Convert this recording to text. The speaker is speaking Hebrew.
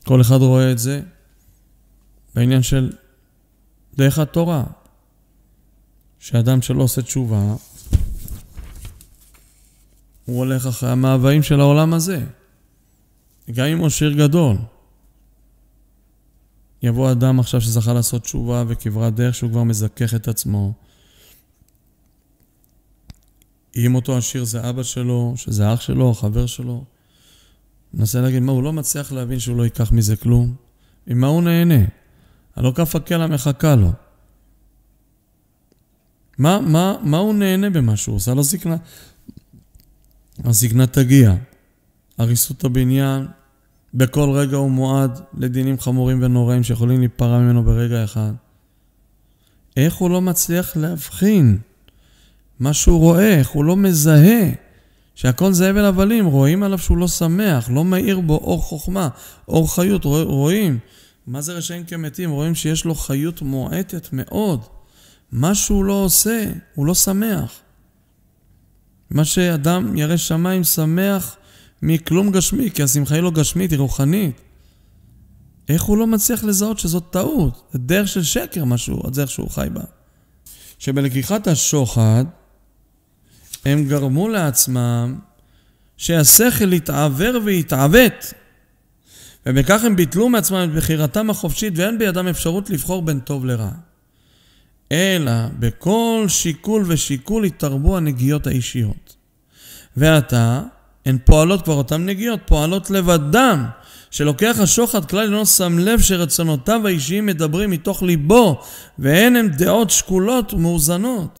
כל אחד רואה את זה בעניין של דרך התורה. שאדם שלא עושה תשובה, הוא הולך אחרי המאוויים של העולם הזה. גם אם הוא שיר גדול. יבוא אדם עכשיו שזכה לעשות תשובה וכברת דרך שהוא כבר מזכך את עצמו. אם אותו השיר זה אבא שלו, שזה אח שלו, חבר שלו. ננסה להגיד, מה הוא לא מצליח להבין שהוא לא ייקח מזה כלום? עם מה הוא נהנה? הלא כף הקלע מחכה לו. מה הוא נהנה במה שהוא עושה? לא זקנה. הזקנה תגיע. הריסות הבניין, בכל רגע הוא מועד לדינים חמורים ונוראים שיכולים להיפרע ממנו ברגע אחד. איך הוא לא מצליח להבחין מה שהוא רואה, איך הוא לא מזהה, שהכל זה הבל הבלים, רואים עליו שהוא לא שמח, לא מאיר בו אור חוכמה, אור חיות, רואים. מה זה רשעים כמתים? רואים שיש לו חיות מועטת מאוד. מה שהוא לא עושה, הוא לא שמח. מה שאדם ירא שמיים שמח מכלום גשמי, כי השמחה היא לא גשמית, היא רוחנית. איך הוא לא מצליח לזהות שזאת טעות? זה דרך של שקר משהו, הדרך שהוא חי בה. שבלקיחת השוחד, הם גרמו לעצמם שהשכל יתעבר ויתעוות. ובכך הם ביטלו מעצמם את בחירתם החופשית, ואין בידם אפשרות לבחור בין טוב לרע. אלא בכל שיקול ושיקול יתרבו הנגיעות האישיות. ועתה, הן פועלות כבר אותן נגיעות, פועלות לבדם, שלוקח השוחד כלל אינו שם לב שרצונותיו האישיים מדברים מתוך ליבו, והן הן דעות שקולות ומאוזנות.